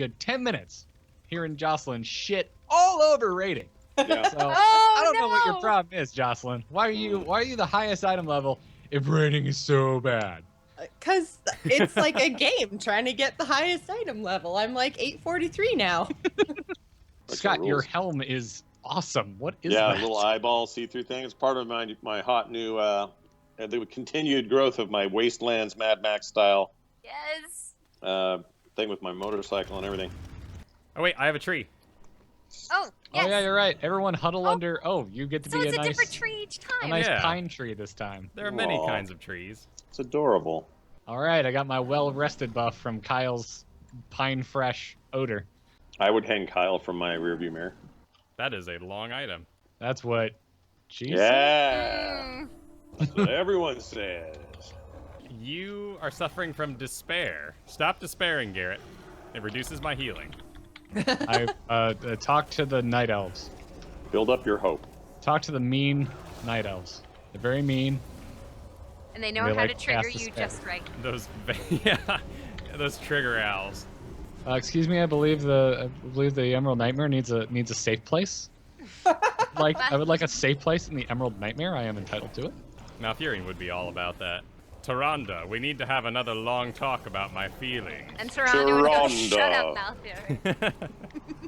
good 10 minutes hearing Jocelyn shit all over rating. Yeah. So I don't know what your problem is, Jocelyn. Why are you the highest item level if rating is so bad? Because it's like a game trying to get the highest item level. I'm like 843 now. Scott, your helm is awesome. What is that? Yeah, a little eyeball see-through thing. It's part of my hot new the continued growth of my Wastelands Mad Max style. Yes. Thing with my motorcycle and everything. Oh wait, I have a tree. Oh, yes. Oh yeah, you're right. Everyone huddle under. Oh, you get to So be it's a a nice, different tree each time. a nice Yeah. pine tree this time. There are many Aw. kinds of trees. It's adorable. All right, I got my well-rested buff from Kyle's pine fresh odor. I would hang Kyle from my rearview mirror. That is a long item. That's what she said. Yeah. That's what everyone says. You are suffering from despair. Stop despairing, Garrett. It reduces my healing. I talked to the night elves. Build up your hope. Talk to the mean night elves. They're very mean. And they know They how like to trigger cast a you spell. just right. Those, yeah, those trigger owls. Excuse me, I believe the Emerald Nightmare needs a safe place. I would like a safe place in the Emerald Nightmare. I am entitled to it. Malfurion would be all about that. Tyrande, we need to have another long talk about my feelings. And Tyrande would go, Tyrande. shut up, Malfurion.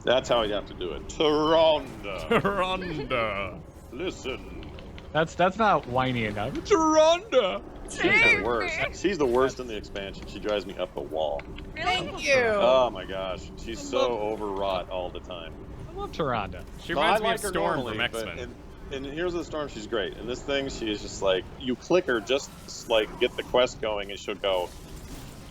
That's how you have to do it. Tyrande. Tyrande. Listen. That's not whiny enough. Tyrande. She's the worst. She's the worst in the expansion. She drives me up the wall. Thank you. Oh my gosh. She's so overwrought all the time. I love Tyrande. She No, reminds I me like of her Storm normally, from X-Men. but in Heroes of the Storm, she's great. In this thing, she is just like, you click her just like get the quest going, and she'll go,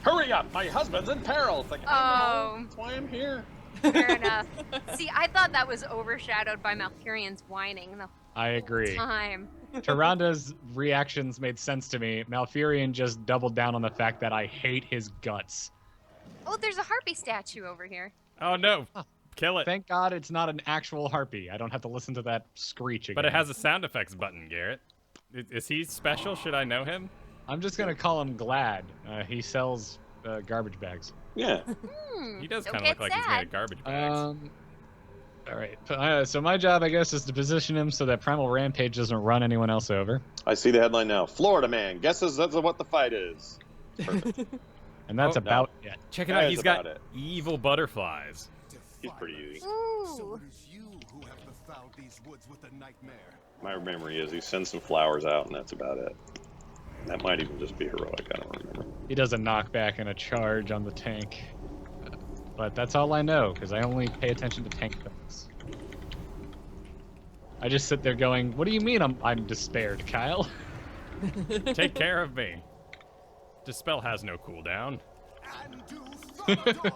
"Hurry up, my husband's in peril." It's like, I know, that's why I'm here. Fair enough. See, I thought that was overshadowed by Malfurion's whining the I agree. time. Tyranda's reactions made sense to me. Malfurion just doubled down on the fact that I hate his guts. Oh, there's a harpy statue over here. Oh no! Kill it. Thank God it's not an actual harpy. I don't have to listen to that screech again. But it has a sound effects button, Garrett. Is he special? Should I know him? I'm just gonna call him Glad. He sells garbage bags. Yeah. He does Don't kind of get look like he's sad. made of garbage bags. All right. So my job, I guess, is to position him so that Primal Rampage doesn't run anyone else over. I see the headline now. Florida man guesses that's what the fight is. Perfect. And that's Oh, about it. Check it That out. is He's got about it. evil butterflies. He's pretty easy. Ooh. it is you who have befouled these woods with a nightmare. My memory is he sends some flowers out, and that's about it. That might even just be heroic. I don't remember. He does a knockback and a charge on the tank. But that's all I know, because I only pay attention to tank things. I just sit there going, what do you mean I'm despaired, Kyle? Take care of me. Dispel has no cooldown. And do Thunder!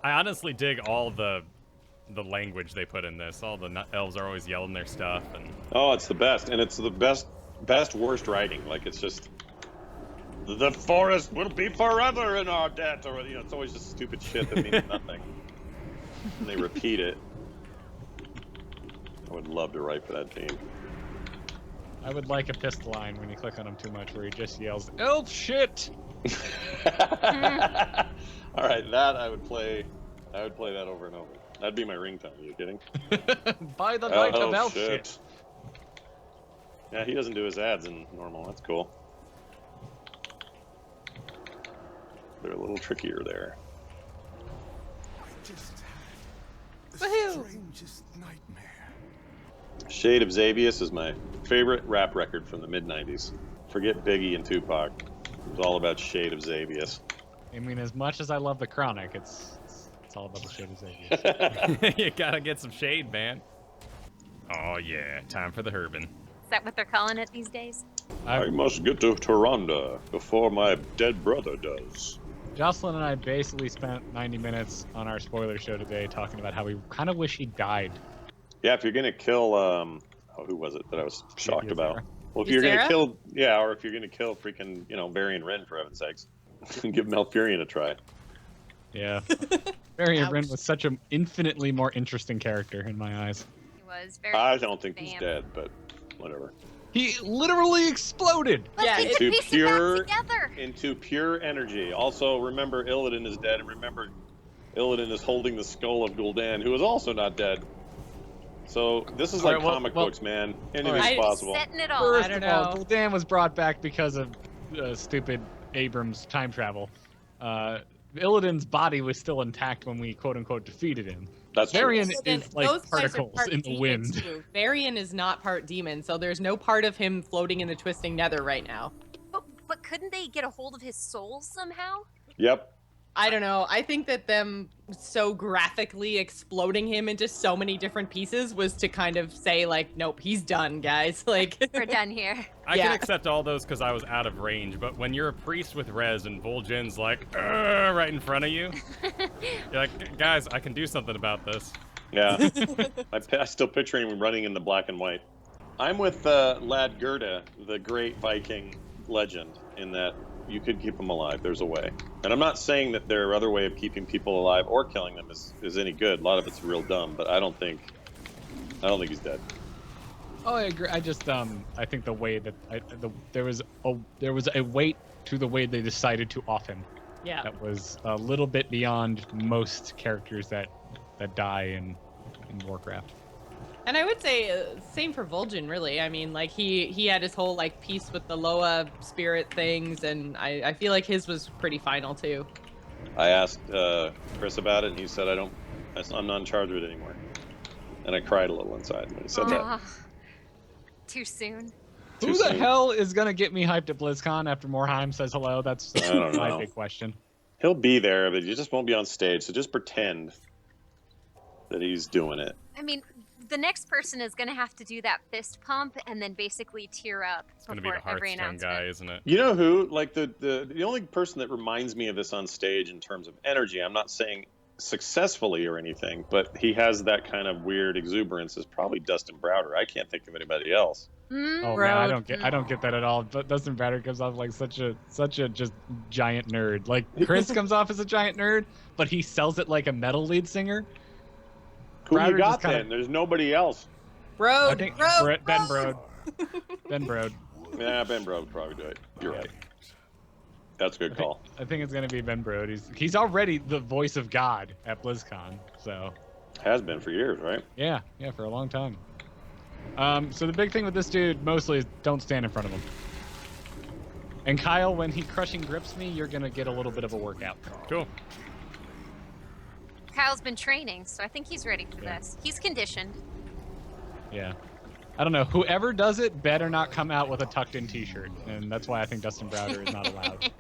I honestly dig all the language they put in this. All the elves are always yelling their stuff, and Oh, it's the best, and it's the best worst writing. Like, it's just the forest will be forever in our debt, or it's always just stupid shit that means nothing. And they repeat it. I would love to write for that team. I would like a pistol line when you click on him too much, where he just yells, "Elf shit!" All right, that I would play that over and over. That'd be my ringtone. Are you kidding? By the light of elf shit. shit. Yeah, he doesn't do his ads in normal. That's cool. They're a little trickier there. I just had the Woohoo! strangest nightmare. Shade of Xavius is my favorite rap record from the mid-90s. Forget Biggie and Tupac. It was all about Shade of Xavius. I mean, as much as I love the Chronic, it's all about the shit of Xavier. you gotta get some shade, man. Oh yeah, time for the Herbin. Is that what they're calling it these days? I must get to Tyrande before my dead brother does. Jocelyn and I basically spent 90 minutes on our spoiler show today talking about how we kind of wish he died. Yeah, if you're gonna kill, who was it that I was shocked about? Ysera. Well, if you're gonna Ysera? kill, yeah, or if you're gonna kill freaking, Varian Wren, for heaven's sakes, give Malfurion a try. Yeah. Marion Ouch. Wren was such an infinitely more interesting character in my eyes. He was very. I don't think he's Damn. dead, but whatever. He literally exploded. Let's Yeah, keep into the pieces pure- back together. Into pure energy. Also, remember Illidan is dead, and remember Illidan is holding the skull of Gul'dan, who is also not dead. So this is All like right, well- comic well- books, man. all Anything's right. possible. Setting it all. First I don't of all, know. Gul'dan was brought back because of stupid Abrams time travel. Illidan's body was still intact when we quote-unquote defeated him. That's true. Varian Then is like those guys are particles part in the demons, wind. too. Varian is not part demon, so there's no part of him floating in the twisting nether right now. But couldn't they get a hold of his soul somehow? Yep. I don't know. I think that them so graphically exploding him into so many different pieces was to kind of say, like, nope, he's done, guys. Like, We're done here. I Yeah. can accept all those because I was out of range, but when you're a priest with res and Vol'jin's like right in front of you, you're like, guys, I can do something about this. Yeah. I still picture him running in the black and white. I'm with Lad Gerda, the great Viking legend, in that you could keep him alive. There's a way. And I'm not saying that their other way of keeping people alive or killing them is any good. A lot of it's real dumb, but I don't think he's dead. Oh, I agree. I just I think the way that there was a weight to the way they decided to off him yeah. that was a little bit beyond most characters that die in Warcraft. And I would say same for Vol'jin, really. I mean, like he had his whole like piece with the Loa spirit things, and I feel like his was pretty final too. I asked Chris about it, and he said, I'm not in charge of it anymore. And I cried a little inside when he said that. Aw. Too soon. Too Who the soon. hell is gonna get me hyped at BlizzCon after Morheim says hello? That's I don't my know. big question. He'll be there, but he just won't be on stage. So just pretend that he's doing it. I mean, the next person is going to have to do that fist pump and then basically tear up It's gonna be before the every Hearthstone announcement. guy, isn't it? You know who? Like the only person that reminds me of this on stage in terms of energy, I'm not saying successfully or anything, but he has that kind of weird exuberance, is probably Dustin Browder. I can't think of anybody else. Mm, Oh man, I don't get that at all. But Dustin Batter comes off like such a just giant nerd. Like Chris comes off as a giant nerd, but he sells it like a metal lead singer. Who Browder you got just kinda- then? There's nobody else. I Brode, think Brode, Ben Brode. Brode. Ben Brode. Yeah, Ben Bro would probably do it. You're Yeah. right. That's a good call. I think it's gonna be Ben Brode. He's already the voice of God at BlizzCon. So Has been for years, right? yeah, for a long time. So the big thing with this dude mostly is don't stand in front of him. And Kyle, when he crushing grips me, you're gonna get a little bit of a workout. Cool. Kyle's been training, so I think he's ready for Yeah. this. He's conditioned. Yeah. I don't know. Whoever does it better not come out with a tucked-in T-shirt, and that's why I think Dustin Browder is not allowed.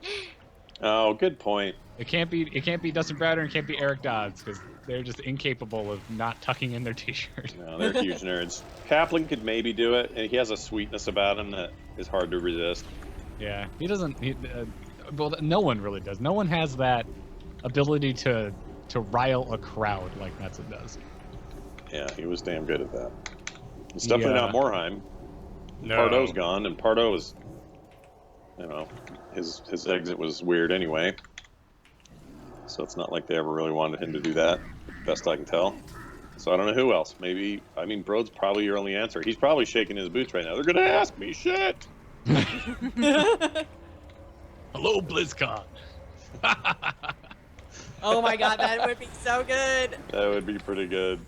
Oh, good point. It can't be Dustin Browder and it can't be Eric Dodds because they're just incapable of not tucking in their T-shirt. No, they're huge nerds. Kaplan could maybe do it, and he has a sweetness about him that is hard to resist. Yeah, he doesn't. Well, no one really does. No one has that ability to rile a crowd like Metzen does. Yeah, he was damn good at that. It's definitely not Morheim. No. Pardo's gone, and Pardo is, you know, his exit was weird anyway. So it's not like they ever really wanted him to do that, best I can tell. So I don't know who else. Maybe, I mean, Brode's probably your only answer. He's probably shaking his boots right now. They're gonna ask me shit. Hello, BlizzCon. Oh my god, that would be so good. That would be pretty good.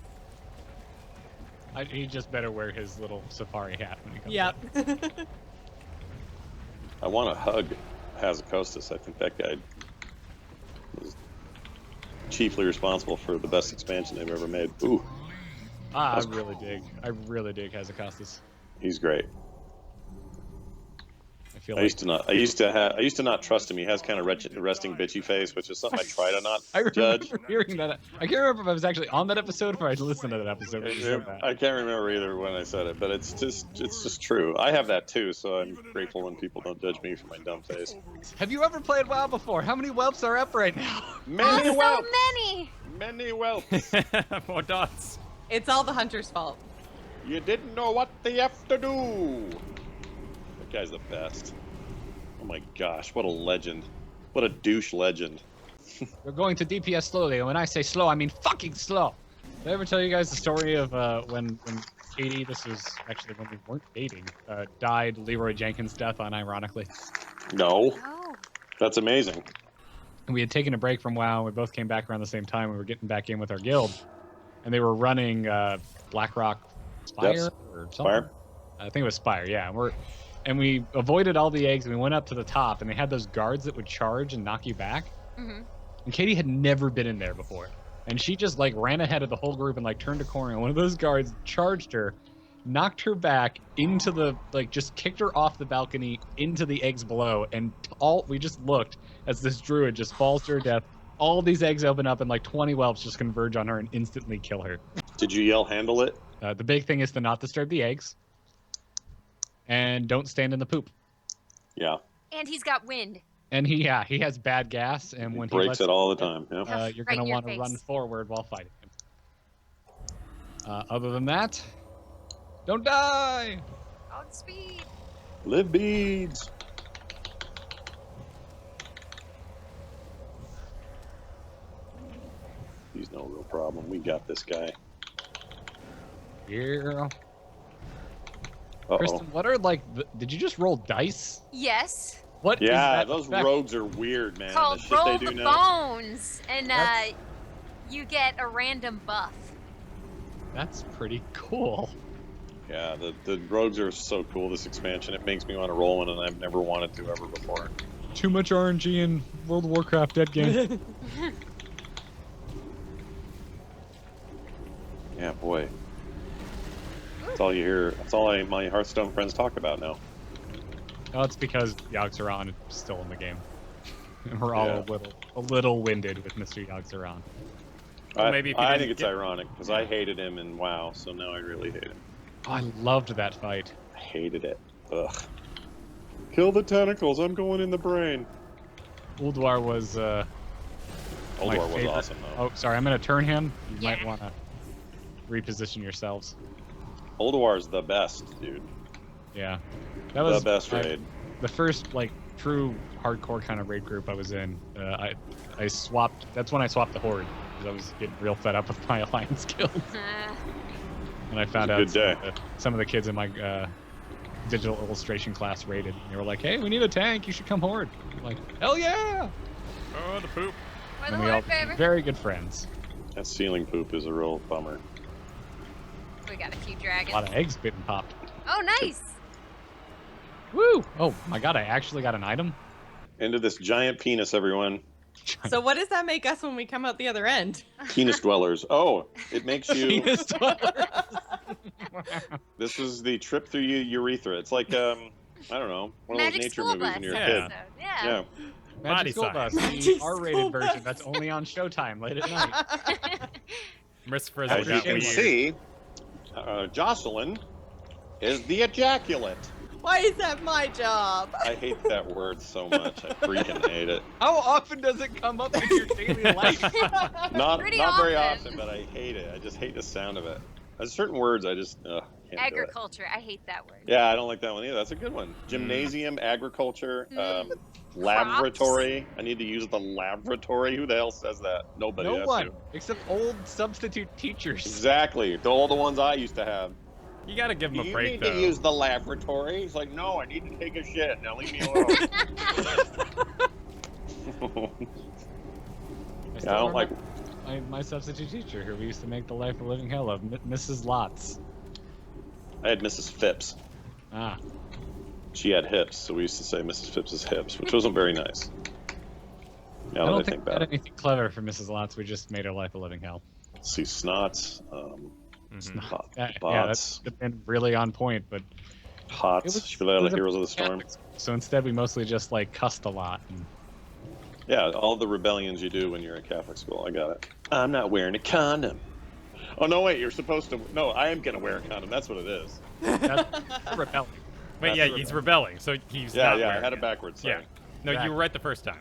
He just better wear his little safari hat when he comes. Yep. I want to hug Hazakostas. I think that guy was chiefly responsible for the best expansion they've ever made. Ooh, I really dig Hazakostas. he's great. I feel I like used to not trust him. He has kind of resting bitchy face, which is something I try to not I remember judge. hearing that. I can't remember if I was actually on that episode or I listened to that episode. When you said that. I can't remember either when I said it, but it's just true. I have that too, so I'm grateful when people don't judge me for my dumb face. Have you ever played WoW before? How many whelps are up right now? Many So whelps, many! many whelps. More dots. It's all the hunter's fault. You didn't know what they have to do. That guy's the best. Oh my gosh, what a legend. What a douche legend. We're going to DPS slowly, and when I say slow, I mean fucking slow. Did I ever tell you guys the story of when Katie, this was actually when we weren't dating, died Leroy Jenkins' death unironically? No, No. that's amazing. And we had taken a break from WoW. We both came back around the same time. We were getting back in with our guild, and they were running Blackrock Spire Yes. or something. Spire? I think it was Spire. Yeah, and we avoided all the eggs, and we went up to the top, and they had those guards that would charge and knock you back. Mm-hmm. And Katie had never been in there before. And she just like ran ahead of the whole group and like turned a corner, and one of those guards charged her, knocked her back into the just kicked her off the balcony into the eggs below, and we just looked as this druid just falls to her death. All these eggs open up and like 20 whelps just converge on her and instantly kill her. Did you yell handle it? The big thing is to not disturb the eggs. And don't stand in the poop. Yeah. And he's got wind. And he has bad gas, and when he Breaks lets it all the time. Yeah. you're Right going in to your want to run face. forward while fighting him. Other than that, don't die! Outspeed. Live beads. He's no real problem. We got this guy. Yeah. Uh-oh. Kristen, what are did you just roll dice? Yes. What is Yeah, that those effect? rogues are weird, man. The Called shit Roll they the do now. Bones. And That's- you get a random buff. That's pretty cool. Yeah, the rogues are so cool, this expansion. It makes me want to roll one, and I've never wanted to ever before. Too much RNG in World of Warcraft dead game. Yeah, boy. That's all you hear. That's all my Hearthstone friends talk about now. No, it's because Yogg-Saron is still in the game. And we're all Yeah. a little winded with Mr. Yogg-Saron. Well, maybe if you I didn't think it's get- ironic, because I hated him in WoW, so now I really hate him. Oh, I loved that fight. I hated it. Ugh. Kill the tentacles, I'm going in the brain. Ulduar was my Ulduar was favorite. awesome, though. Oh, sorry, I'm going to turn him. You might Yeah. want to reposition yourselves. Ulduar's the best, dude. Yeah. That was The best raid. the first true hardcore kind of raid group I was in. I swapped. That's when I swapped the horde because I was getting real fed up with my alliance guild, and I found It was a out good day. some of the kids in my digital illustration class raided. And they were like, "Hey, we need a tank. You should come horde." I'm like, hell yeah! Oh, the poop. We're the And we all Horde, became baby. very good friends. That ceiling poop is a real bummer. We got a few A dragons. lot of eggs getting popped. Oh, nice. Woo! Oh my god, I actually got an item. Into this giant penis, everyone. So what does that make us when we come out the other end? Penis dwellers. Oh, it makes you. Penis dwellers. This is the trip through urethra. It's like, I don't know, one of those Magic nature School movies Bus when you're a Yeah. kid. episode. Yeah. Yeah. Body Magic School Bus, science. the Magic R-rated School version Bus. that's only on Showtime late at night. Miss Frizzle As you got can weird. see, Jocelyn is the ejaculate. Why is that my job? I hate that word so much. I freaking hate it. How often does it come up in your daily life? Not Pretty very often. often, but I hate it. I just hate the sound of it. There's certain words I just can't do it. Agriculture. I hate that word. Yeah, I don't like that one either. That's a good one. Gymnasium, agriculture, Mm. laboratory. I need to use the laboratory. Who the hell says that? Nobody. No has one, to. except old substitute teachers. Exactly. All the ones I used to have. You gotta give him a You break, need though. to use the laboratory. He's like, no, I need to take a shit. Now leave me alone. I Yeah, I don't like. my substitute teacher who we used to make the life a living hell of, Mrs. Lots. I had Mrs. Phipps. Ah, She had hips, so we used to say Mrs. Phipps's hips, which wasn't very nice. I Now don't that I think think we had about it. anything clever for Mrs. Lots. We just made her life a living hell. See, snots, Mhm. Yeah, bots, that's been really on point, but hots. it was- She let it out was a Heroes of the Storm. Catholic school, so instead we mostly just cussed a lot. And Yeah, all the rebellions you do when you're in Catholic school. I got it. I'm not wearing a condom. Oh no, wait! You're supposed to. No, I am gonna wear a condom. That's what it is. that's rebelling. Wait, That's yeah, the he's rebelling, so he's Yeah, not yeah. I wearing had it backwards. Sorry. Yeah. No, you were right the first time.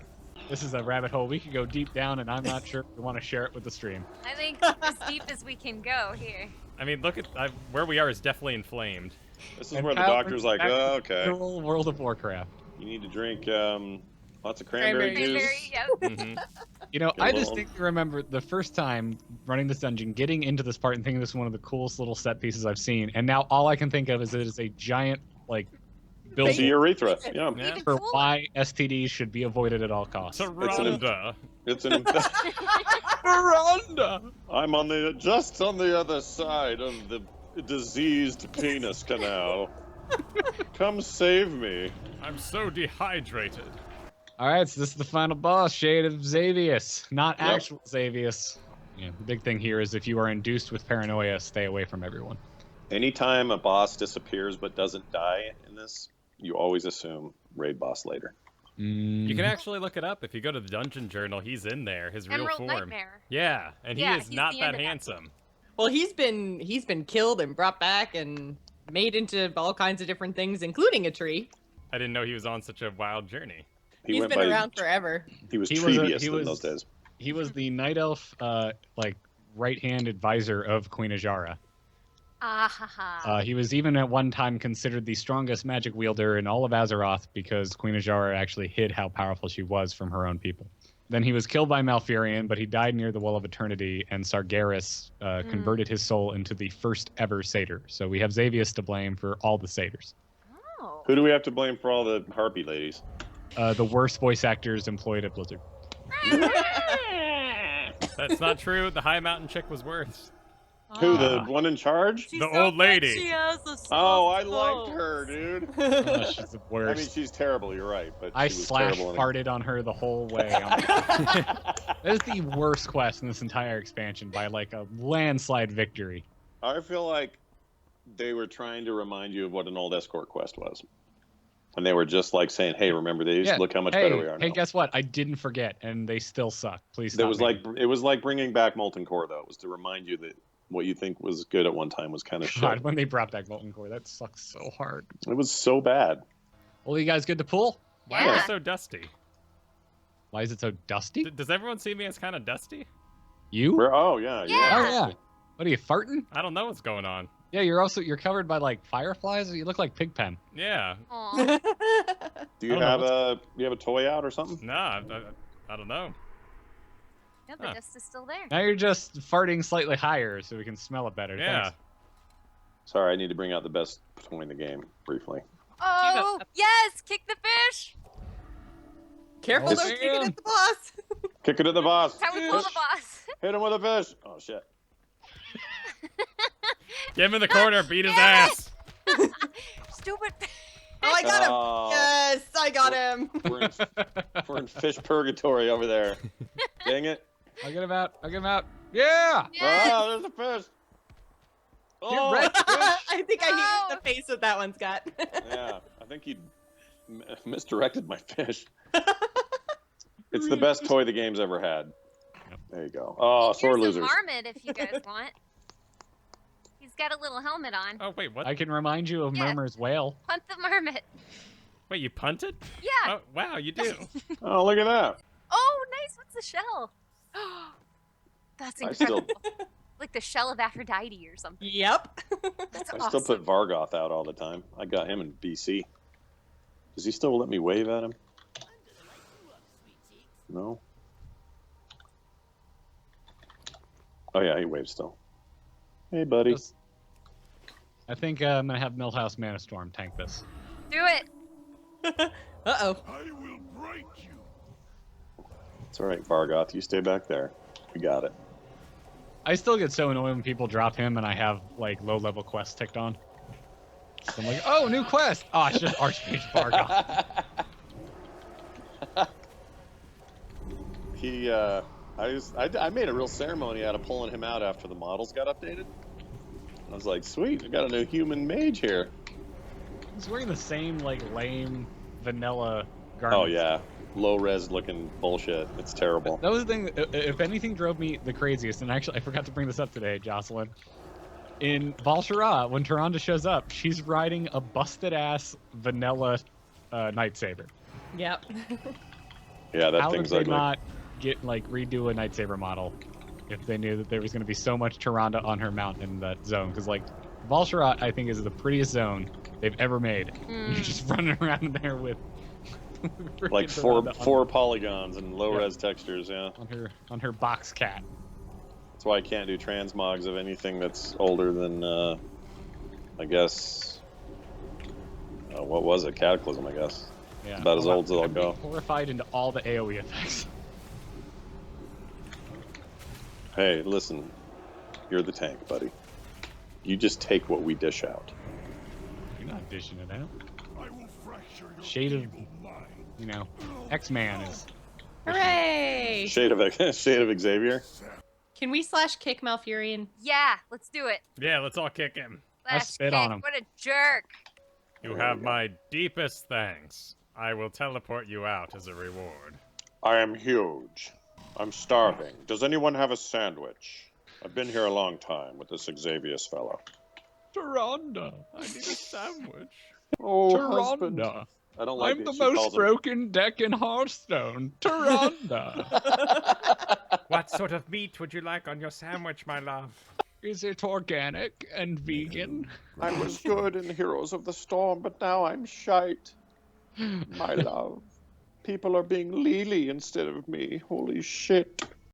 This is a rabbit hole we could go deep down, and I'm not sure if we want to share it with the stream. I think as deep as we can go here. I mean, look at where we are is definitely inflamed. This is And where the Kyle doctor's brings like, back oh, the okay. literal World of Warcraft. You need to drink lots of cranberry Cranberry juice. Cranberry, yep. hmm You know, Get a I little- distinctly remember the first time running this dungeon, getting into this part and thinking this is one of the coolest little set pieces I've seen. And now all I can think of is it is a giant, like, It's a billboard urethra. Yeah. Yeah. Even for cooler. why STDs should be avoided at all costs. Saranda. It's an. Veranda! I'm just on the other side of the diseased penis canal. Come save me. I'm so dehydrated. All right, so this is the final boss, Shade of Xavius, not Yep. actual Xavius. Yeah, the big thing here is if you are induced with paranoia, stay away from everyone. Anytime a boss disappears but doesn't die in this, you always assume raid boss later. You can actually look it up if you go to the dungeon journal. He's in there, his real Emerald form. Nightmare. Yeah, and Yeah, he is he's not the end that of that. handsome. Well, he's been killed and brought back and made into all kinds of different things, including a tree. I didn't know he was on such a wild journey. He's went been by, around forever. He was He was a- Trevious he in was- those days. He was the night elf, like, right-hand advisor of Queen Ajara. Ah ha ha. He was even at one time considered the strongest magic wielder in all of Azeroth because Queen Ajara actually hid how powerful she was from her own people. Then he was killed by Malfurion, but he died near the Well of Eternity, and Sargeras converted his soul into the first ever satyr. So we have Xavius to blame for all the satyrs. Oh. Who do we have to blame for all the harpy ladies? The worst voice actors employed at Blizzard. That's not true. The High Mountain chick was worse. Who, the one in charge? The old lady. Oh, I liked her, dude. Oh, she's the I worst. mean, she's terrible, you're right, but I she was slash terrible. farted on her the whole way. That is the worst quest in this entire expansion by like a landslide victory. I feel like they were trying to remind you of what an old escort quest was. And they were just like saying, hey, remember these? Yeah. Look how much hey, better we are now. Hey, guess what? I didn't forget, and they still suck. Please It stop. was like bringing back Molten Core, though. It was to remind you that what you think was good at one time was kind of God, shit. when they brought back Molten Core, that sucks so hard. It was so bad. Well, you guys good to pull? Why am Yeah. I so dusty? Why is it so dusty? Does everyone see me as kind of dusty? You? Oh yeah, Yeah. Oh yeah. What are you farting? I don't know what's going on. Yeah, you're covered by like fireflies. You look like Pigpen. Yeah. Aw. Do you I don't have know, a toy out or something? Nah, I don't know. No, the Huh. dust is still there. Now you're just farting slightly higher so we can smell it better. Yeah. Thanks. Sorry, I need to bring out the best toy in the game briefly. Oh, yes! Kick the fish! Careful, Oh, don't kick it damn. at the boss. Kick it at the boss. That's how we pull the boss. Hit him with a fish. Oh shit. Get him in the corner, beat his Yes! ass. Stupid. Oh, I got him. Oh, Yes, I got him. we're in fish purgatory over there. Dang it. I'll get him out. I'll get him out. Yeah. Yes! Oh, there's a fish. Oh, red fish. I think I hit you No. in the face with that one, Scott. yeah. I think you misdirected my fish. It's the best toy the game's ever had. There you go. Oh, sore Here's losers. a marmot if you guys want. He's got a little helmet on. Oh wait, what? I can remind you of Yeah. Murmur's whale. Punt the marmot. Wait, you punted? Yeah. Oh wow, you do. Oh, look at that. Oh, nice. What's the shell? That's I still, incredible. Like the shell of Aphrodite or something. Yep. That's I awesome. still put Vargoth out all the time. I got him in BC. Does he still let me wave at him? No. Oh yeah, he waves still. Hey, buddy. Just- I think I'm gonna have Millhouse Manastorm tank this. Do it. Uh-oh. I will break you. It's all right, Vargoth. You stay back there. We got it. I still get so annoyed when people drop him and I have like low-level quests ticked on. So I'm like, oh, new quest. Oh, it's just Archmage Vargoth. He, I made a real ceremony out of pulling him out after the models got updated. I was like, sweet, we got a new human mage here. He's wearing the same like lame vanilla garment. Oh yeah, low res looking bullshit. It's terrible. That was the thing. If anything drove me the craziest, and actually I forgot to bring this up today, Jocelyn. In Val'Sharah, when Tyrande shows up, she's riding a busted-ass vanilla lightsaber. Yep. Yeah, that How did thing's they ugly. not get like redo a lightsaber model if they knew that there was going to be so much Tyrande on her mount in that zone? Because like Val'Sharah, I think is the prettiest zone they've ever made. You're just running around in there with Like Freaking four polygons and low Yeah. res textures. Yeah, on her box cat. that's why I can't do transmogs of anything that's older than I guess. What was it? Cataclysm, I guess. Yeah. About as wow. old as I'll I'm being go. horrified into all the AoE effects. Hey, listen, you're the tank, buddy. You just take what we dish out. You're not dishing it out. I will fracture your Shade of, evil mind. you know, X-Man is. Hooray! Shade of Xavier. Can we slash kick Malfurion? Yeah, let's do it. Yeah, let's all kick him. Slash spit kick. on him. What a jerk. You have my deepest thanks. I will teleport you out as a reward. I am huge. I'm starving. Does anyone have a sandwich? I've been here a long time with this Xavius fellow. Taronda, I need a sandwich. Oh, Taronda, I don't like I'm it. the She most calls him- broken deck in Hearthstone. Taronda. What sort of meat would you like on your sandwich, my love? Is it organic and vegan? I was good in Heroes of the Storm, but now I'm shite. My love. People are being Lily instead of me. Holy shit.